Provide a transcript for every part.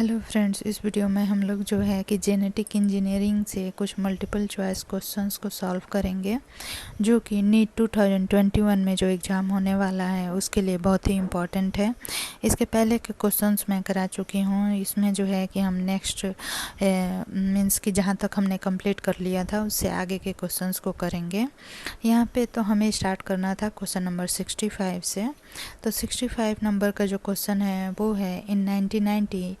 Hello friends, इस video में हम लोग जो है कि जेनेटिक इंजीनियरिंग से कुछ मल्टीपल चॉइस क्वेश्चंस को सॉल्व करेंगे, जो कि नीट 2021 में जो एग्ज़ाम होने वाला है उसके लिए बहुत ही इम्पॉर्टेंट है। इसके पहले के क्वेश्चंस मैं करा चुकी हूँ। इसमें जो है कि हम नेक्स्ट मीन्स कि जहाँ तक हमने कंप्लीट कर लिया था उससे आगे के क्वेश्चंस को करेंगे। यहाँ पे तो हमें स्टार्ट करना था क्वेश्चन नंबर 65 से। तो 65 नंबर का जो क्वेश्चन है वो है, इन 1990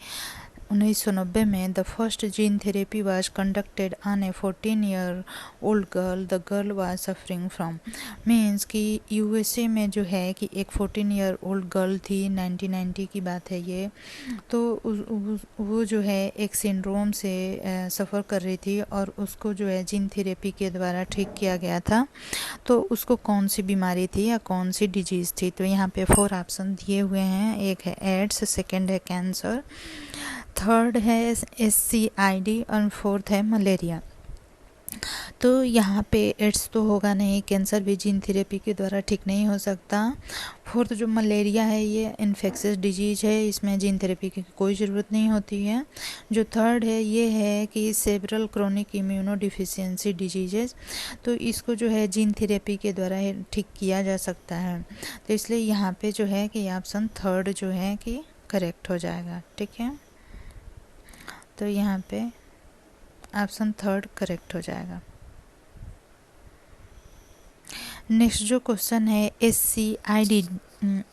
में the first gene therapy was conducted on A 14-year old girl. The girl was suffering from, means कि यूएसए में जो है कि एक 14-year ओल्ड गर्ल थी, 1990 की बात है ये। तो वो जो है एक सिंड्रोम से सफ़र कर रही थी और उसको जो है जीन थेरेपी के द्वारा ठीक किया गया था। तो उसको कौन सी बीमारी थी या कौन सी डिजीज़ थी? तो यहाँ पे 4 ऑप्शन दिए हुए हैं। एक है एड्स, सेकंड है कैंसर, थर्ड है SCID और फोर्थ है मलेरिया। तो यहाँ पे एड्स तो होगा नहीं, कैंसर भी जीन थेरेपी के द्वारा ठीक नहीं हो सकता। फोर्थ जो मलेरिया है ये इन्फेक्शियस डिजीज है, इसमें जीन थेरेपी की कोई ज़रूरत नहीं होती है। जो थर्ड है ये है कि several chronic immuno deficiency diseases, तो इसको जो है जीन थेरेपी के द्वारा ठीक किया जा सकता है। तो इसलिए यहाँ पे जो है कि ऑप्शन थर्ड जो है कि करेक्ट हो जाएगा। ठीक है, तो यहाँ पे ऑप्शन थर्ड करेक्ट हो जाएगा। नेक्स्ट जो क्वेश्चन है, SCID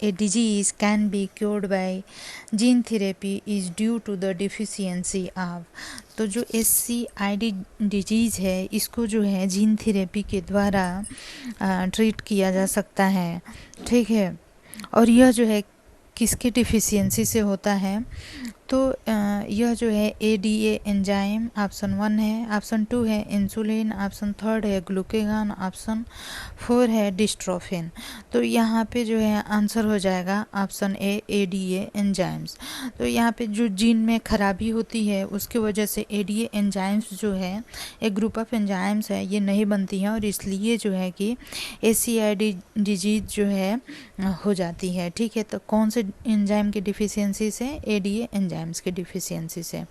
a disease can be cured by gene therapy is due to the deficiency of. तो जो SCID डिजीज़ है इसको जो है जीन थेरेपी के द्वारा ट्रीट किया जा सकता है। ठीक है, और यह जो है किसकी डिफिशियंसी से होता है? तो यह जो है ADA एंजाइम ऑप्शन 1 है, ऑप्शन 2 है इंसुलिन, ऑप्शन थर्ड है ग्लूकेगॉन, ऑप्शन 4 है डिस्ट्रोफिन। तो यहाँ पे जो है आंसर हो जाएगा ऑप्शन ए, ADA एंजाइम्स। तो यहाँ पे जो जीन में खराबी होती है उसकी वजह से ADA एंजाइम्स जो है, एक ग्रुप ऑफ एंजाइम्स है, ये नहीं बनती हैं और इसलिए जो है कि SCID डिजीज जो है हो जाती है। ठीक है, तो कौन से एंजाइम की डिफिशियंसी से? ADA एंजाइम्स की डिफिशियंसी से।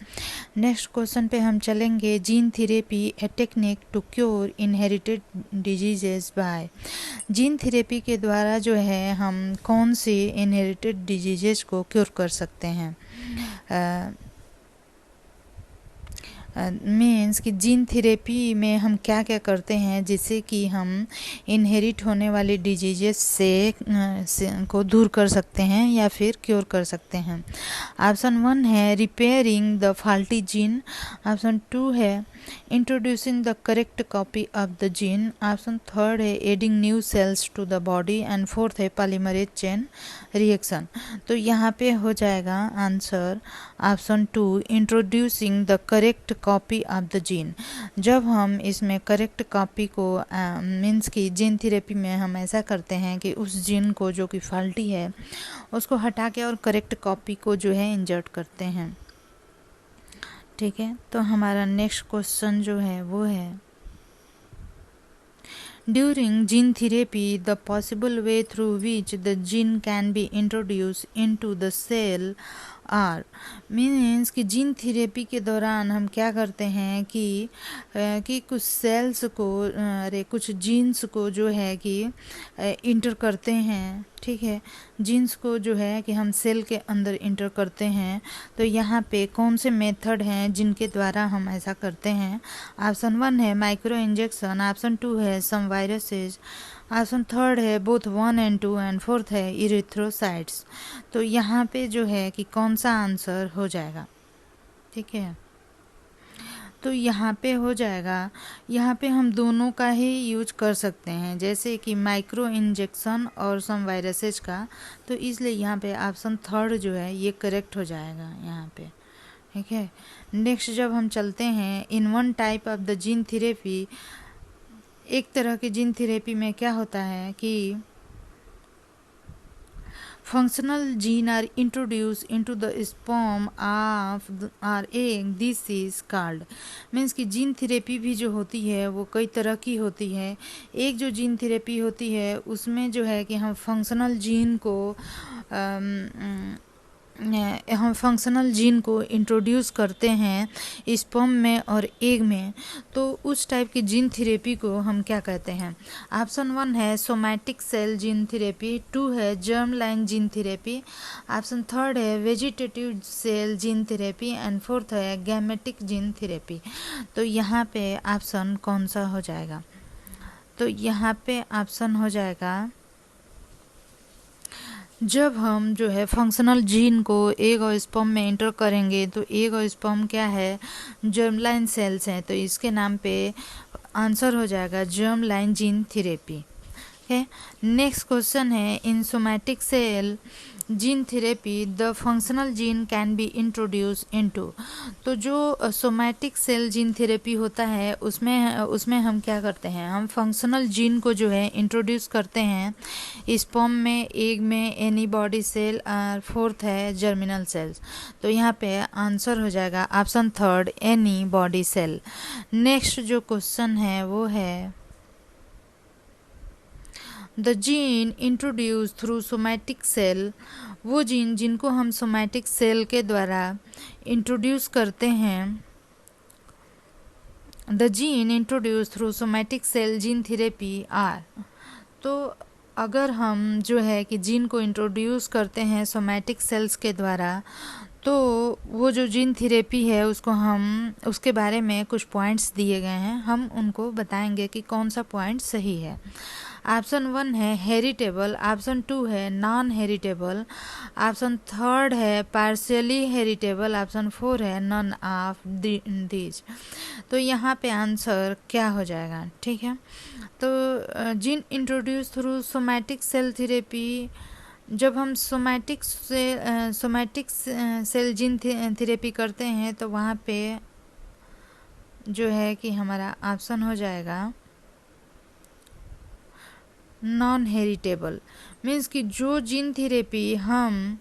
नेक्स्ट क्वेश्चन पे हम चलेंगे, gene therapy a technique to cure inherited diseases by. Gene therapy के द्वारा जो है हम कौन से इनहेरिटेड डिजीजेस को क्योर कर सकते हैं? मीन्स कि जीन थेरेपी में हम क्या क्या करते हैं जिससे कि हम इनहेरिट होने वाली डिजीजेस से को दूर कर सकते हैं या फिर क्योर कर सकते हैं। ऑप्शन 1 है repairing the faulty gene, option 2 है introducing the correct copy of the gene, option third है adding new cells to the body and fourth है पॉलीमरेज चेन रिएक्शन। तो यहाँ पे हो जाएगा answer option 2, introducing the correct copy of the gene. जब हम इसमें करेक्ट कॉपी को मीन्स कि जीन थेरेपी में हम ऐसा करते हैं कि उस जीन को जो कि फॉल्टी है उसको हटा के और करेक्ट कॉपी को जो है इंजर्ट करते हैं। ठीक है, तो हमारा नेक्स्ट क्वेश्चन जो है वो है, during gene therapy the possible way through which the gene can be introduce into the cell are. Means कि जीन थेरेपी के दौरान हम क्या करते हैं कि कुछ सेल्स को कुछ जीन्स को जो है कि इंटर करते हैं। ठीक है, जीन्स को जो है कि हम सेल के अंदर इंटर करते हैं। तो यहाँ पे कौन से मेथड हैं जिनके द्वारा हम ऐसा करते हैं? ऑप्शन 1 है माइक्रो इंजेक्शन, ऑप्शन 2 है सम वायरसेस, ऑप्शन थर्ड है बोथ 1 and 2 एंड फोर्थ है इरिथ्रोसाइट्स। तो यहाँ पे जो है कि कौन सा आंसर हो जाएगा? ठीक है, तो यहाँ पे हो जाएगा, यहाँ पे हम दोनों का ही यूज कर सकते हैं, जैसे कि माइक्रो इंजेक्शन और सम वायरसेस का। तो इसलिए यहाँ पे ऑप्शन थर्ड जो है ये करेक्ट हो जाएगा यहाँ पे। ठीक है, नेक्स्ट जब हम चलते हैं, in one type of the gene therapy, एक तरह की जीन थेरेपी में क्या होता है कि functional gene are introduce into the sperm of or egg, this is called. Means कि जीन थेरेपी भी जो होती है वो कई तरह की होती है। एक जो जीन थेरेपी होती है उसमें जो है कि हम फंक्शनल जीन को हम फंक्शनल जीन को इंट्रोड्यूस करते हैं स्पर्म में और एग में, तो उस टाइप की जीन थेरेपी को हम क्या कहते हैं? ऑप्शन 1 है सोमैटिक सेल जीन थेरेपी, 2 है germ line gene therapy, option 3 है vegetative cell gene therapy and 4th है गैमेटिक जीन थेरेपी। तो यहाँ पे ऑप्शन कौन सा हो जाएगा? तो यहाँ पे ऑप्शन हो जाएगा, जब हम जो है फंक्शनल जीन को एग और स्पर्म में एंटर करेंगे तो एग और स्पर्म क्या है? जर्म लाइन सेल्स हैं, तो इसके नाम पे आंसर हो जाएगा germ line gene therapy. Okay, next question है in somatic cell gene therapy the functional gene can be introduce into. तो जो सोमैटिक सेल जीन थेरेपी होता है उसमें हम क्या करते हैं? हम फंक्शनल जीन को जो है इंट्रोड्यूस करते हैं स्पर्म में, एग में, एनी बॉडी सेल और 4th है जर्मिनल सेल्स। तो यहाँ पे आंसर हो जाएगा option 3 any body cell. Next जो क्वेश्चन है वो है the gene introduce through somatic cell, वो जीन जिनको हम सोमैटिक सेल के द्वारा इंट्रोड्यूस करते हैं, the gene introduce through somatic cell gene therapy are. तो अगर हम जो है कि जीन को इंट्रोड्यूस करते हैं सोमैटिक सेल्स के द्वारा, तो वो जो जीन थेरेपी है उसको हम उसके बारे में कुछ पॉइंट्स दिए गए हैं, हम उनको बताएंगे कि कौन सा पॉइंट सही है। ऑप्शन 1 है हेरिटेबल, ऑप्शन 2 है नॉन हेरिटेबल, ऑप्शन 3 है पार्शियली हेरिटेबल, ऑप्शन 4 है नन ऑफ दीज। तो यहाँ पे आंसर क्या हो जाएगा? ठीक है, तो gene introduce through somatic cell therapy, जब हम सोमैटिक सेल जीन थेरेपी करते हैं तो वहाँ पे जो है कि हमारा ऑप्शन हो जाएगा नॉन हेरिटेबल। मीन्स कि जो जीन थेरेपी हम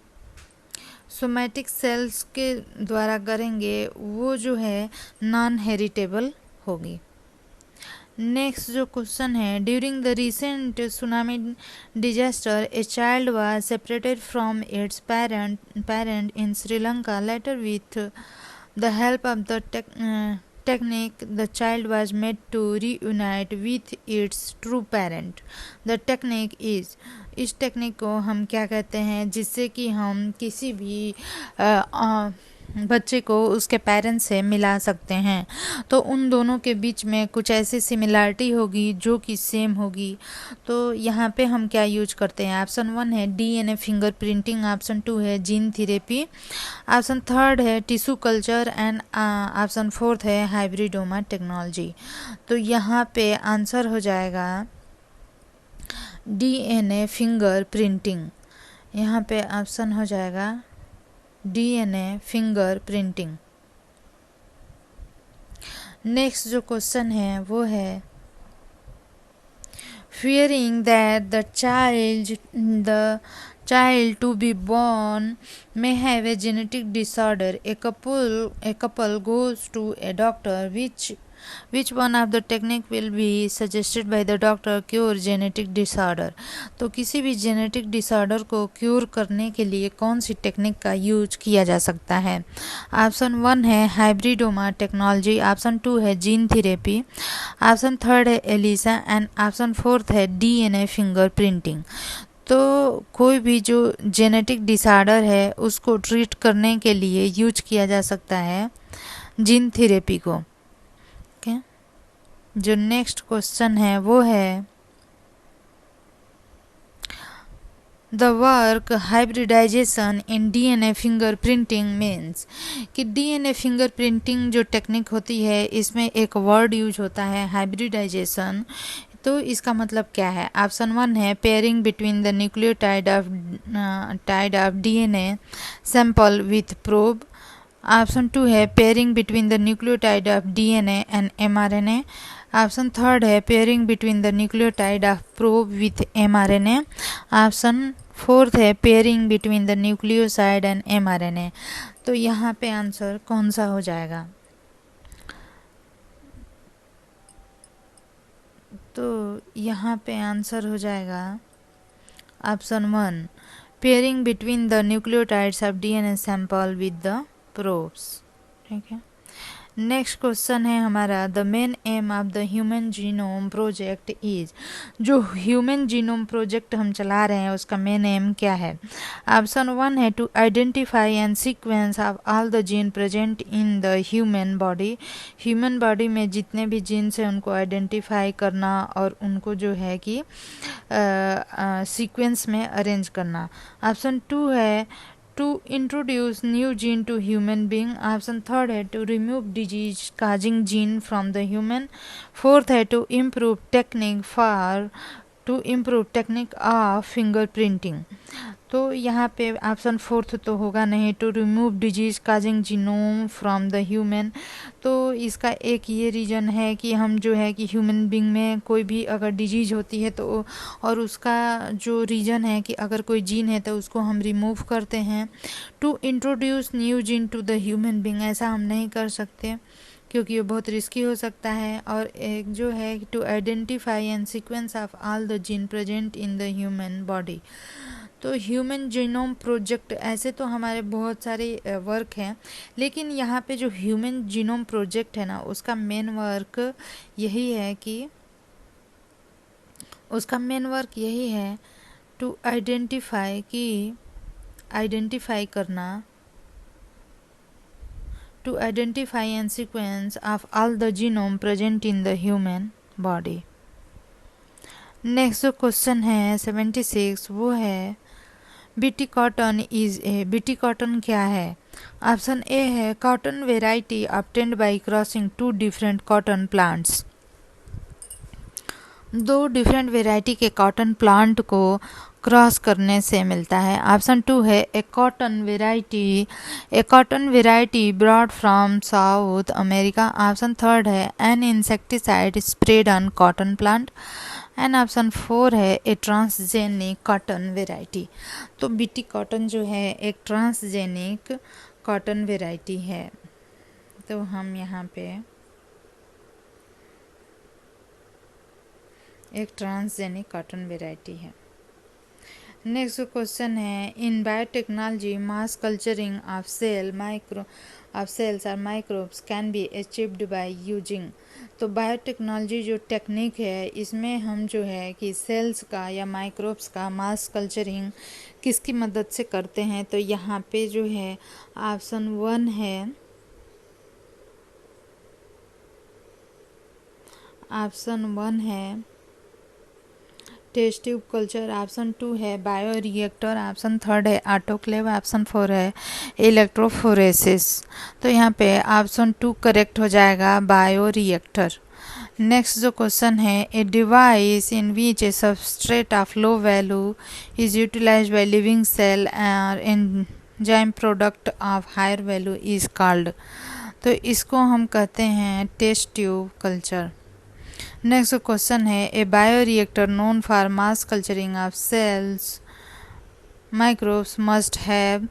सोमैटिक सेल्स के द्वारा करेंगे वो जो है नॉन हेरिटेबल होगी। नेक्स्ट जो क्वेश्चन है during the recent tsunami disaster a child was separated from its parent in Sri Lanka, later with the help of the technique the child was made to reunite with its true parent. The technique is, इस technique को हम क्या कहते हैं जिससे कि हम किसी भी बच्चे को उसके पेरेंट्स से मिला सकते हैं? तो उन दोनों के बीच में कुछ ऐसी सिमिलरिटी होगी जो कि सेम होगी। तो यहाँ पे हम क्या यूज करते हैं? ऑप्शन 1 है डीएनए फिंगर प्रिंटिंग, ऑप्शन 2 है जीन थेरेपी, ऑप्शन 3 है टिश्यू कल्चर एंड ऑप्शन 4 है हाइब्रिडोमा टेक्नोलॉजी। तो यहाँ पे आंसर हो जाएगा डीएनए फिंगर प्रिंटिंग। यहाँ पे ऑप्शन हो जाएगा डीएनए फिंगर प्रिंटिंग। नेक्स्ट जो क्वेश्चन है वो है fearing that the child to be born may have a genetic disorder, a couple goes to a doctor. Which one of the technique will be suggested by the doctor cure genetic disorder? तो किसी भी genetic disorder को cure करने के लिए कौन सी technique का use किया जा सकता है? ऑप्शन 1 है हाइब्रिडोमा टेक्नोलॉजी, ऑप्शन 2 है जीन थेरेपी, ऑप्शन 3 है एलिसा एंड ऑप्शन 4 है डीएनए फिंगर प्रिंटिंग। तो कोई भी जो जेनेटिक डिसऑर्डर है उसको ट्रीट करने के लिए यूज किया जा सकता है जीन थेरेपी को। ओके, जो नेक्स्ट क्वेश्चन है वो है the work hybridization in DNA finger printing means, कि डीएनए फिंगर प्रिंटिंग जो टेक्निक होती है इसमें एक वर्ड यूज होता है हाइब्रिडाइजेशन। तो इसका मतलब क्या है? ऑप्शन 1 है pairing between the nucleotide of DNA sample with probe, option 2 है pairing between the nucleotide of DNA and mRNA, option 3 है pairing between the nucleotide of probe with mRNA, option 4 है pairing between the nucleoside and mRNA. तो यहाँ पे answer कौन सा हो जाएगा? तो यहाँ पे आंसर हो जाएगा option 1 pairing between the nucleotides of DNA sample with the probes. ठीक है, नेक्स्ट क्वेश्चन है हमारा, the main M of the human genome project is. जो ह्यूमन जीनोम प्रोजेक्ट हम चला रहे हैं उसका मेन एम क्या है? ऑप्शन 1 है to identify and sequence of all the gene present in the human body. Human body में जितने भी जीन्स हैं उनको आइडेंटिफाई करना और उनको जो है कि सीक्वेंस में अरेंज करना। ऑप्शन 2 है to introduce new gene to human being। Option 3 है to remove disease causing gene from the human। 4th है to improve technique of fingerprinting। तो यहाँ पे ऑप्शन 4th तो होगा नहीं, to remove disease causing genome from the human. तो इसका एक ये रीज़न है कि हम जो है कि ह्यूमन बींग में कोई भी अगर डिजीज होती है तो और उसका जो रीज़न है कि अगर कोई जीन है तो उसको हम रिमूव करते हैं। To introduce new gene to the human being ऐसा हम नहीं कर सकते क्योंकि ये बहुत रिस्की हो सकता है। और एक जो है to identify and sequence of all the gene present in the human body. तो ह्यूमन जीनोम प्रोजेक्ट ऐसे तो हमारे बहुत सारे वर्क हैं, लेकिन यहाँ पे जो ह्यूमन जीनोम प्रोजेक्ट है ना उसका मेन वर्क यही है कि to identify and sequence of all the genome present in the human body. Next जो क्वेश्चन है 76 वो है बीटी कॉटन बीटी कॉटन क्या है? ऑप्शन ए है cotton variety obtained by crossing two different cotton plants. दो डिफरेंट वेराइटी के cotton plant को क्रॉस करने से मिलता है। ऑप्शन 2 है a cotton variety brought from South America. Option 3 है an insecticide spread on cotton plant. And option 4 है ए ट्रांसजेनिक कॉटन वेराइटी। तो बीटी कॉटन जो है एक ट्रांसजेनिक कॉटन वेराइटी है। तो हम यहाँ पे एक ट्रांसजेनिक कॉटन वेराइटी है। नेक्स्ट क्वेश्चन है in biotechnology mass culturing of cells और microbes can be achieved by using. तो बायोटेक्नोलॉजी जो टेक्निक है इसमें हम जो है कि सेल्स का या माइक्रोब्स का मास कल्चरिंग किसकी मदद से करते हैं? तो यहाँ पे जो है ऑप्शन 1 है टेस्ट ट्यूब कल्चर। ऑप्शन 2 है बायो रिएक्टर। ऑप्शन 3 है ऑटोक्लेव। ऑप्शन 4 है इलेक्ट्रोफोरेसिस। तो यहाँ पे ऑप्शन 2 करेक्ट हो जाएगा, बायो रिएक्टर। नेक्स्ट जो क्वेश्चन है a device in which a substrate of low value is utilized by living cell और enzyme product of higher value is called. तो इसको हम कहते हैं test tube culture. Next question है a bioreactor known for mass culturing of cells microbes must have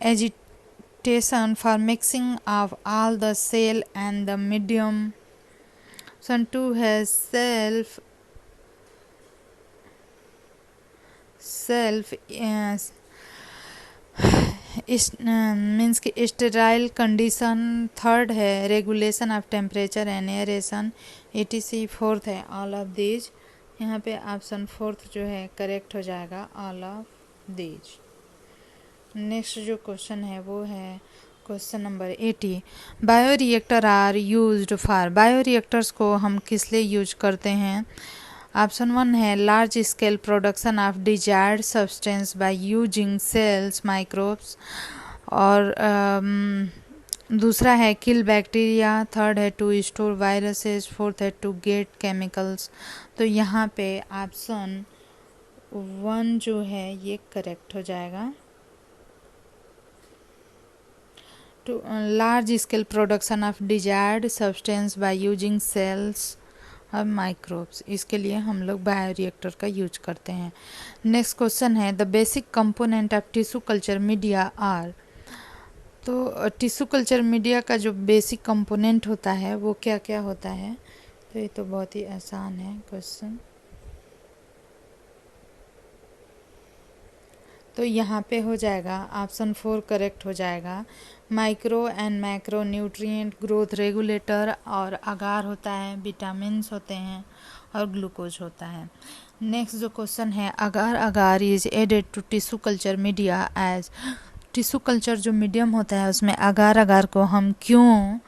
agitation for mixing of all the cell and the medium. Option 2 है self means कि sterile condition. 3rd है regulation of temperature and aeration etc। 4th है all of these. यहाँ पे option 4th जो है correct हो जाएगा, ऑल ऑफ दीज। नेक्स्ट जो क्वेश्चन है वो है question number 80 bio reactor are used for. Bio reactors को हम किस लिए यूज करते हैं? ऑप्शन 1 है large scale production of desired substance by using cells microbes. और दूसरा है किल बैक्टीरिया। 3rd है टू स्टोर वायरसेस। 4th है टू गेट केमिकल्स। तो यहाँ पे ऑप्शन 1 जो है ये करेक्ट हो जाएगा, to large scale production of desired substance by using cells और माइक्रोब्स। इसके लिए हम लोग बायो रिएक्टर का यूज करते हैं। नेक्स्ट क्वेश्चन है the basic component of tissue culture media are. तो टिश्यू कल्चर मीडिया का जो बेसिक कंपोनेंट होता है वो क्या क्या होता है? तो ये तो बहुत ही आसान है क्वेश्चन। तो यहाँ पे हो जाएगा ऑप्शन 4 करेक्ट हो जाएगा। Micro and macro nutrient growth regulator, और अगार होता है, विटामिन्स होते हैं, और ग्लूकोज होता है। नेक्स्ट जो क्वेश्चन है, agar agar is added to tissue culture media as. Tissue culture जो मीडियम होता है उसमें अगार अगार को हम क्यों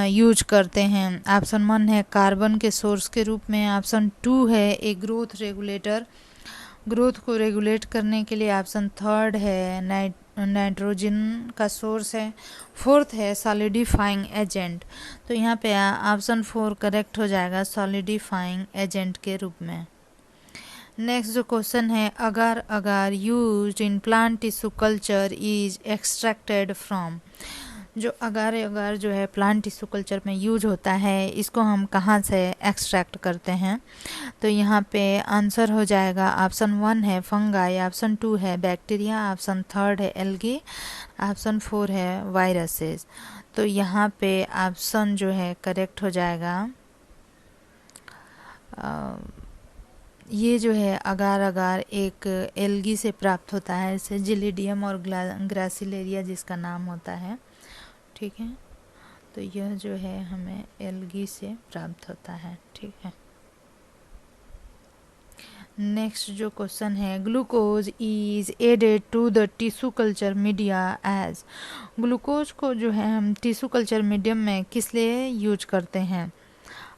यूज करते हैं? ऑप्शन 1 है कार्बन के सोर्स के रूप में, ऑप्शन 2 है ए ग्रोथ रेगुलेटर, ग्रोथ को रेगुलेट करने के लिए, ऑप्शन 3 है नाइट्रोजन का सोर्स है, 4th है सॉलिडिफाइंग एजेंट। तो यहाँ पे ऑप्शन 4 करेक्ट हो जाएगा, सॉलिडिफाइंग एजेंट के रूप में। नेक्स्ट जो क्वेश्चन है, agar agar used in plant tissue culture is extracted from. जो अगार अगार जो है प्लांट टिश्यू कल्चर में यूज होता है, इसको हम कहाँ से एक्सट्रैक्ट करते हैं? तो यहाँ पे आंसर हो जाएगा, ऑप्शन 1 है फंगाई, ऑप्शन 2 है बैक्टीरिया, ऑप्शन 3 है एल्गी, ऑप्शन 4 है वायरसेस। तो यहाँ पे ऑप्शन जो है करेक्ट हो जाएगा, ये जो है अगार अगार एक एल्गी से प्राप्त होता है, इसे जिलिडियम और ग्रासिलेरिया जिसका नाम होता है, ठीक है। तो यह जो है हमें एल्गी से प्राप्त होता है, ठीक है। नेक्स्ट जो क्वेश्चन है, glucose is added to the tissue culture media as. Glucose को जो है हम टिश्यू कल्चर मीडियम में किस लिए यूज करते हैं?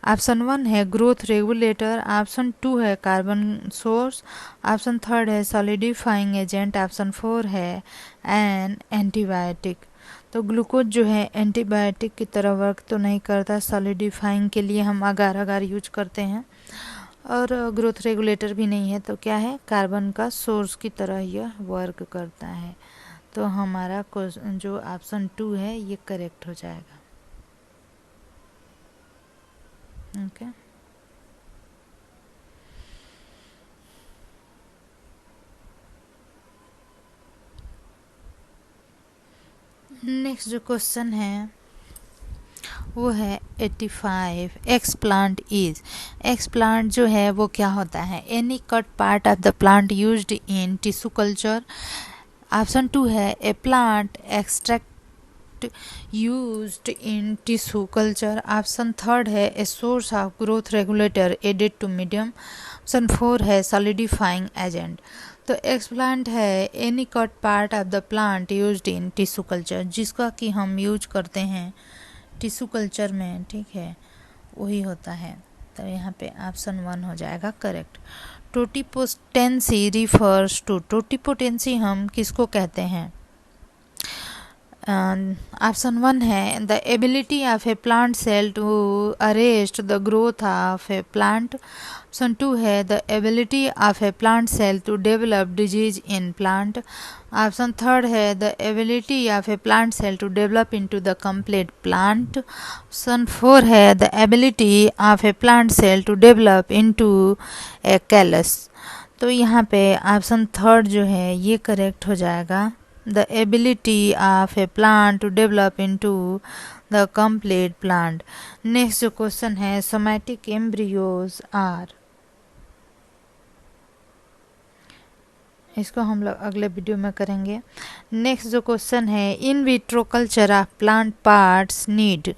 ऑप्शन 1 है ग्रोथ रेगुलेटर, ऑप्शन 2 है कार्बन सोर्स, ऑप्शन 3 है सॉलिडिफाइंग एजेंट, ऑप्शन 4 है एन एंटीबायोटिक। तो ग्लूकोज जो है एंटीबायोटिक की तरह वर्क तो नहीं करता, सॉलिडिफाइंग के लिए हम अगार अगार यूज करते हैं, और ग्रोथ रेगुलेटर भी नहीं है, तो क्या है, कार्बन का सोर्स की तरह यह वर्क करता है। तो हमारा जो ऑप्शन 2 है ये करेक्ट हो जाएगा, ओके। नेक्स्ट जो क्वेश्चन है वो है 85, explant is. Explant जो है वो क्या होता है? Any cut part of the plant used in tissue culture. Option 2 है a plant extract used in tissue culture, option 3 है a source of growth regulator added to medium, option 4 है solidifying agent. तो एक्सप्लांट है any cut part of the plant used in tissue culture, जिसका कि हम use करते हैं tissue culture में, ठीक है, वही होता है। तो यहाँ पे ऑप्शन 1 हो जाएगा correct. Totipotency refers to, totipotency हम किसको कहते हैं? ऑप्शन 1 है the ability of a plant cell to arrest the growth of a plant, option 2 है the ability of a plant cell to develop disease in plant, option 3 है the ability of a plant cell to develop into the complete plant, option 4 है the ability of a plant cell to develop into A callus. तो यहाँ पे option 3 जो है ये correct हो जाएगा, the ability of a plant to develop into the complete plant. Next जो क्वेश्चन है, somatic embryos are, इसको हम लोग अगले वीडियो में करेंगे। नेक्स्ट जो क्वेश्चन है, in vitro culture of plant parts need.